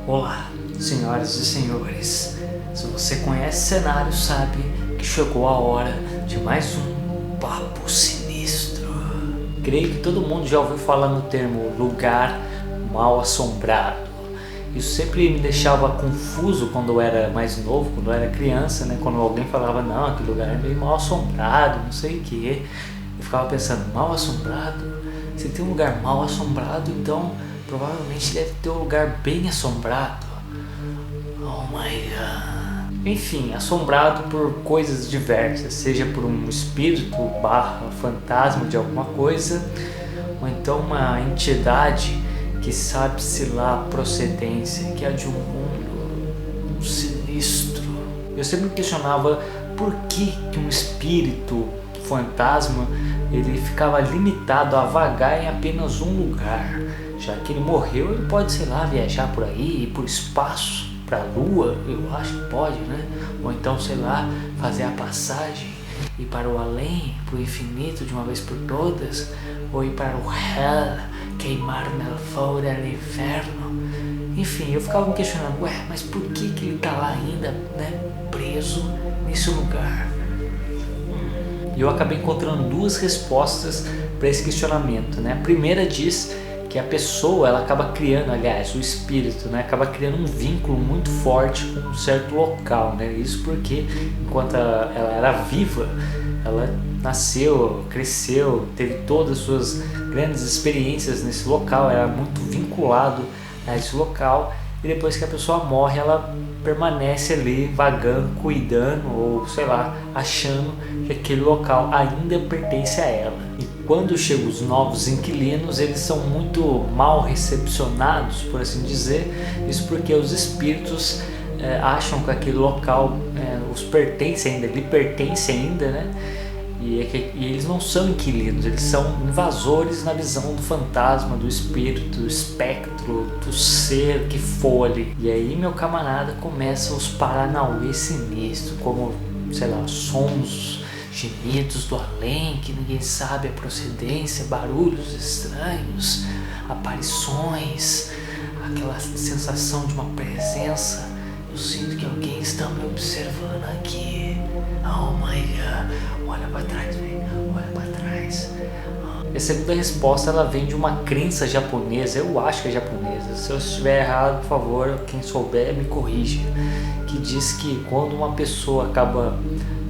Olá, senhoras e senhores. Se você conhece cenário, sabe que chegou a hora de mais um Papo Sinistro. Creio que todo mundo já ouviu falar no termo lugar mal assombrado. Isso sempre me deixava confuso quando eu era mais novo, quando eu era criança, né? Quando alguém falava, não, aquele lugar é meio mal assombrado, não sei o que. Eu ficava pensando, mal assombrado? Se tem um lugar mal assombrado, então provavelmente deve ter um lugar bem assombrado. Oh my god. Enfim, assombrado por coisas diversas, seja por um espírito / fantasma de alguma coisa, ou então uma entidade que sabe-se lá a procedência, que é de um mundo sinistro. Eu sempre me questionava por que um espírito fantasma ele ficava limitado a vagar em apenas um lugar. Já que ele morreu, ele pode, sei lá, viajar por aí, ir por espaço, para a lua, eu acho que pode, né? Ou então, sei lá, fazer a passagem, ir para o além, para o infinito de uma vez por todas, ou ir para o hell, queimar no fogo do inferno. Enfim, eu ficava me questionando, mas por que ele tá lá ainda, né, preso nesse lugar? E eu acabei encontrando duas respostas para esse questionamento, né? A primeira diz que a pessoa, ela acaba criando, aliás, o espírito, né, acaba criando um vínculo muito forte com um certo local, né? Isso porque enquanto ela era viva, ela nasceu, cresceu, teve todas as suas grandes experiências nesse local, era muito vinculado a esse local, e depois que a pessoa morre, ela permanece ali vagando, cuidando, ou sei lá, achando que aquele local ainda pertence a ela. E quando chegam os novos inquilinos, eles são muito mal recepcionados, por assim dizer, isso porque os espíritos acham que aquele local os pertence ainda, lhe pertence ainda, né? E eles não são inquilinos, eles são invasores na visão do fantasma, do espírito, do espectro, do ser que for ali. E aí, meu camarada, começam os paranauê sinistros, como, sei lá, sons, gemidos do além, que ninguém sabe a procedência, barulhos estranhos, aparições, aquela sensação de uma presença. Eu sinto que alguém está me observando aqui. Oh my god, olha para trás, velho, olha para trás. E a segunda resposta, ela vem de uma crença japonesa, eu acho que é japonesa. Se eu estiver errado, por favor, quem souber me corrija. Que diz que quando uma pessoa acaba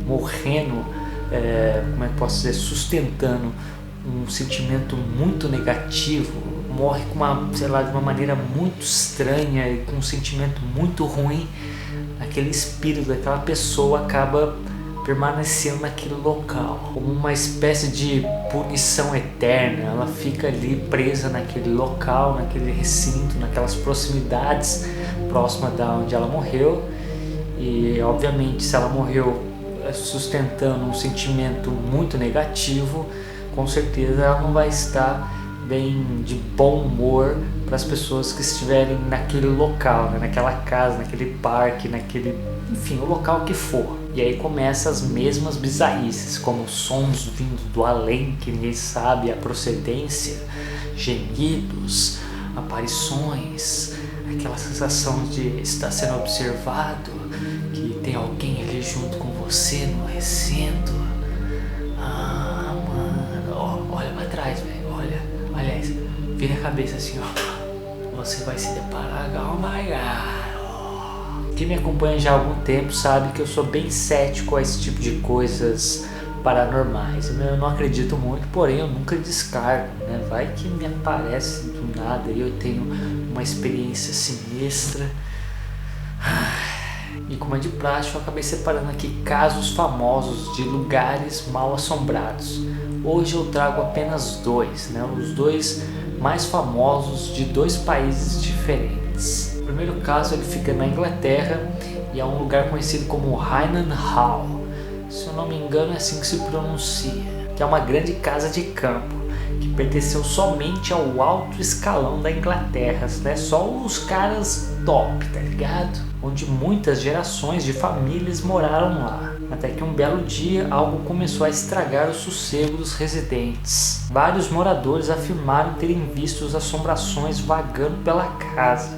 morrendo, como é que posso dizer, sustentando um sentimento muito negativo, morre com de uma maneira muito estranha e com um sentimento muito ruim, aquele espírito daquela pessoa acaba permanecendo naquele local, como uma espécie de punição eterna. Ela fica ali presa naquele local, naquele recinto, naquelas proximidades próximas da onde ela morreu. E obviamente, se ela morreu sustentando um sentimento muito negativo, com certeza ela não vai estar bem de bom humor para as pessoas que estiverem naquele local, né? Naquela casa, naquele parque, enfim, o local que for. E aí começam as mesmas bizarrices, como sons vindo do além que ninguém sabe a procedência, gemidos, aparições, aquela sensação de estar sendo observado, que tem alguém ali junto com você no recinto. Mano, olha pra trás, velho, aliás, vira a cabeça assim, ó, você vai se deparar, oh my god. Quem me acompanha já há algum tempo sabe que eu sou bem cético a esse tipo de coisas paranormais. Eu não acredito muito, porém eu nunca descarto, né? Vai que me aparece do nada e eu tenho uma experiência sinistra. E como é de praxe, eu acabei separando aqui casos famosos de lugares mal assombrados. Hoje eu trago apenas dois, né? Os dois mais famosos de dois países diferentes. O primeiro caso, ele fica na Inglaterra e é um lugar conhecido como Highland Hall. Se eu não me engano é assim que se pronuncia, que é uma grande casa de campo que pertenceu somente ao alto escalão da Inglaterra, né? Só os caras top, tá ligado? Onde muitas gerações de famílias moraram lá. Até que um belo dia algo começou a estragar o sossego dos residentes. Vários moradores afirmaram terem visto as assombrações vagando pela casa.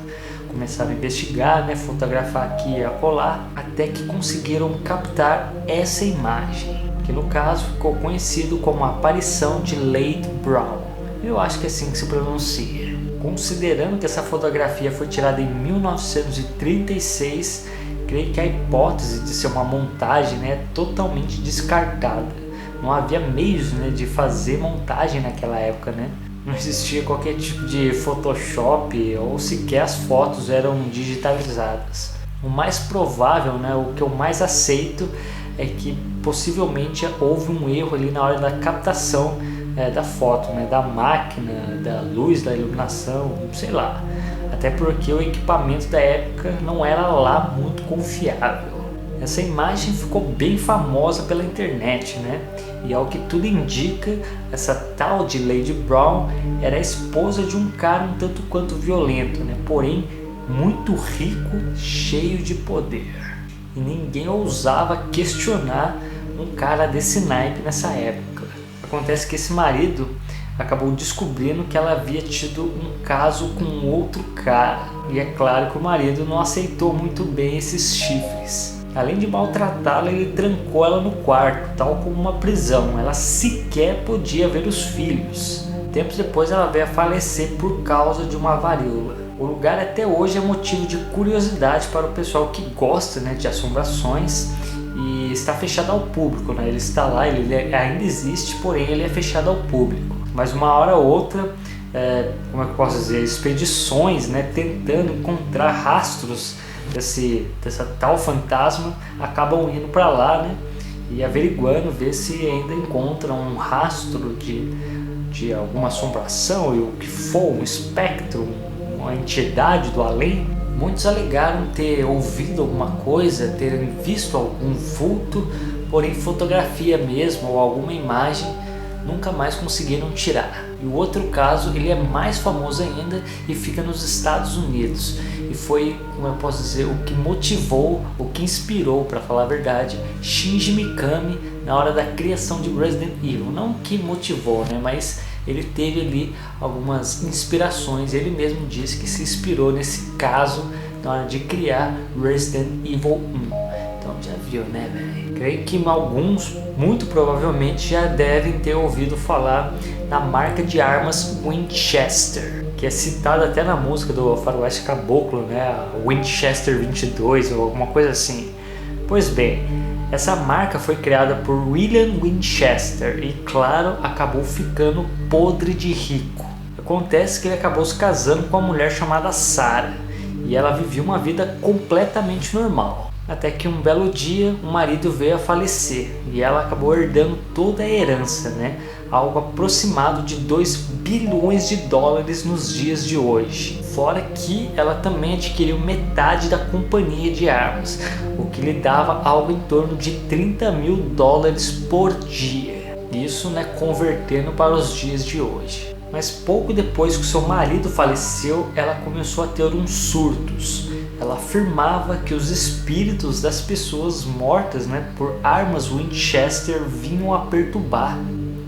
Começaram a investigar, fotografar aqui e acolá, até que conseguiram captar essa imagem, que no caso ficou conhecido como a aparição de Lady Brown. Eu acho que é assim que se pronuncia. Considerando que essa fotografia foi tirada em 1936, creio que a hipótese de ser uma montagem é totalmente descartada. Não havia meios de fazer montagem naquela época, Não existia qualquer tipo de Photoshop ou sequer as fotos eram digitalizadas. O mais provável, o que eu mais aceito, é que possivelmente houve um erro ali na hora da captação da foto, da máquina, da luz, da iluminação, sei lá. Até porque o equipamento da época não era lá muito confiável. Essa imagem ficou bem famosa pela internet, E ao que tudo indica, essa tal de Lady Brown era a esposa de um cara um tanto quanto violento, Porém muito rico, cheio de poder. E ninguém ousava questionar um cara desse naipe nessa época. Acontece que esse marido acabou descobrindo que ela havia tido um caso com outro cara. E é claro que o marido não aceitou muito bem esses chifres. Além de maltratá-la, ele trancou ela no quarto, tal como uma prisão. Ela sequer podia ver os filhos. Tempos depois ela veio a falecer por causa de uma varíola. O lugar até hoje é motivo de curiosidade para o pessoal que gosta de assombrações. E está fechado ao público, Ele está lá, ele ainda existe, porém ele é fechado ao público. Mas uma hora ou outra, como é que eu posso dizer, expedições, tentando encontrar rastros dessa tal fantasma, acabam indo para lá, e averiguando, ver se ainda encontram um rastro de alguma assombração, e o que for, um espectro, uma entidade do além. Muitos alegaram ter ouvido alguma coisa, terem visto algum vulto, porém fotografia mesmo ou alguma imagem nunca mais conseguiram tirar. E o outro caso, ele é mais famoso ainda e fica nos Estados Unidos. E foi, como eu posso dizer, o que motivou, o que inspirou, para falar a verdade, Shinji Mikami na hora da criação de Resident Evil. Não que motivou, mas ele teve ali algumas inspirações. Ele mesmo disse que se inspirou nesse caso na hora de criar Resident Evil 1. Então já viu, velho? Creio que alguns, muito provavelmente, já devem ter ouvido falar na marca de armas Winchester, que é citada até na música do Faroeste Caboclo, Winchester 22 ou alguma coisa assim. Pois bem, essa marca foi criada por William Winchester e, claro, acabou ficando podre de rico. Acontece que ele acabou se casando com uma mulher chamada Sarah e ela vivia uma vida completamente normal. Até que um belo dia o marido veio a falecer e ela acabou herdando toda a herança, algo aproximado de 2 bilhões de dólares nos dias de hoje. Fora que ela também adquiriu metade da companhia de armas, o que lhe dava algo em torno de 30 mil dólares por dia. Isso, convertendo para os dias de hoje. Mas pouco depois que seu marido faleceu, ela começou a ter uns surtos. Ela afirmava que os espíritos das pessoas mortas por armas Winchester vinham a perturbar.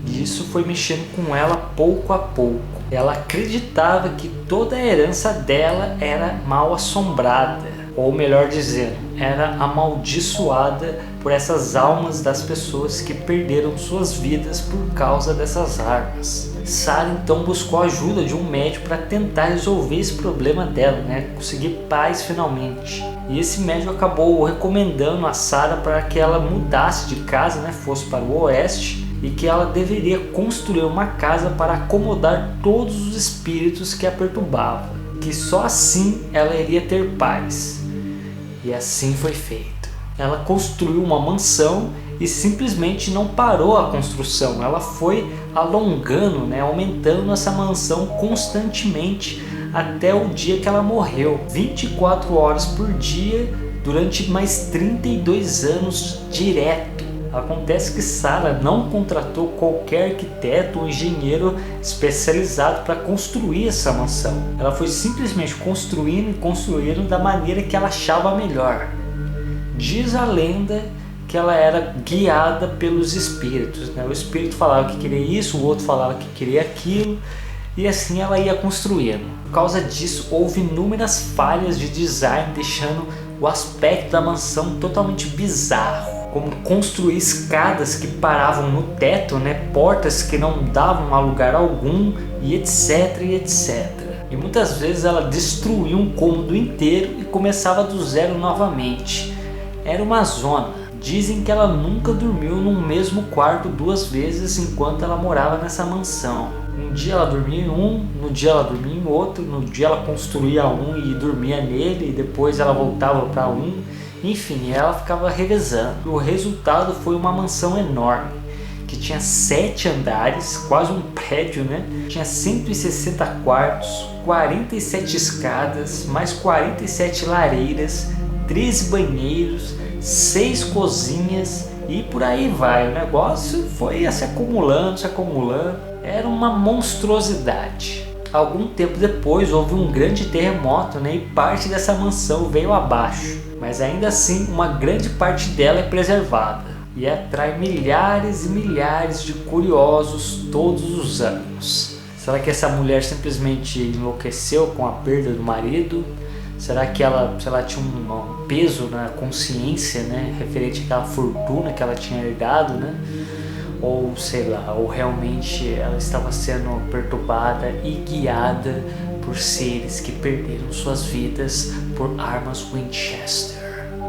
E isso foi mexendo com ela pouco a pouco. Ela acreditava que toda a herança dela era mal assombrada, ou melhor dizendo, era amaldiçoada por essas almas das pessoas que perderam suas vidas por causa dessas armas. Sarah então buscou a ajuda de um médico para tentar resolver esse problema dela, conseguir paz finalmente. E esse médico acabou recomendando a Sarah para que ela mudasse de casa, fosse para o oeste, e que ela deveria construir uma casa para acomodar todos os espíritos que a perturbavam, que só assim ela iria ter paz. E assim foi feito. Ela construiu uma mansão e simplesmente não parou a construção. Ela foi alongando, aumentando essa mansão constantemente até o dia que ela morreu. 24 horas por dia durante mais 32 anos direto. Acontece que Sarah não contratou qualquer arquiteto ou engenheiro especializado para construir essa mansão. Ela foi simplesmente construindo e construindo da maneira que ela achava melhor. Diz a lenda que ela era guiada pelos espíritos, né? O espírito falava que queria isso, o outro falava que queria aquilo, e assim ela ia construindo. Por causa disso, houve inúmeras falhas de design, deixando o aspecto da mansão totalmente bizarro, como construir escadas que paravam no teto, né? Portas que não davam a lugar algum, e etc, e etc. E muitas vezes ela destruía um cômodo inteiro e começava do zero novamente. Era uma zona. Dizem que ela nunca dormiu num mesmo quarto 2 vezes enquanto ela morava nessa mansão. Um dia ela dormia em um, no dia ela dormia em outro, no dia ela construía um e dormia nele, e depois ela voltava para um. Enfim, ela ficava revezando. O resultado foi uma mansão enorme, que tinha 7 andares, quase um prédio, né? Tinha 160 quartos, 47 escadas, mais 47 lareiras, 13 banheiros, 6 cozinhas e por aí vai. O negócio foi se acumulando, se acumulando. Era uma monstruosidade. Algum tempo depois houve um grande terremoto, né? E parte dessa mansão veio abaixo. Mas ainda assim, uma grande parte dela é preservada e atrai milhares e milhares de curiosos todos os anos. Será que essa mulher simplesmente enlouqueceu com a perda do marido? Será que ela tinha um peso na consciência, né, referente àquela fortuna que ela tinha herdado, né? Ou sei lá, ou realmente ela estava sendo perturbada e guiada por seres que perderam suas vidas por armas Winchester?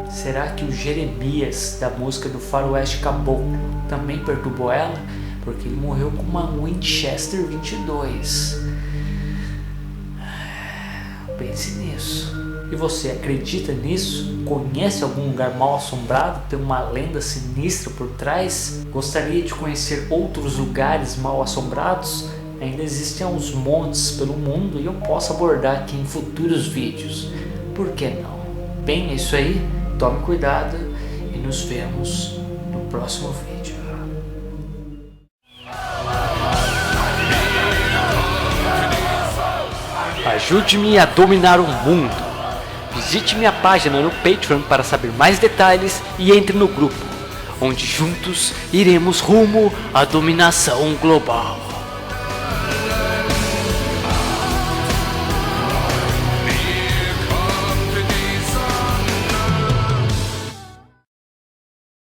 Será que o Jeremias da música do Faroeste Caboclo também perturbou ela? Porque ele morreu com uma Winchester 22. Pense nisso. E você acredita nisso? Conhece algum lugar mal assombrado? Tem uma lenda sinistra por trás? Gostaria de conhecer outros lugares mal assombrados? Ainda existem uns montes pelo mundo e eu posso abordar aqui em futuros vídeos. Por que não? Bem, é isso aí. Tome cuidado e nos vemos no próximo vídeo. Ajude-me a dominar o mundo. Visite minha página no Patreon para saber mais detalhes e entre no grupo, onde juntos iremos rumo à dominação global.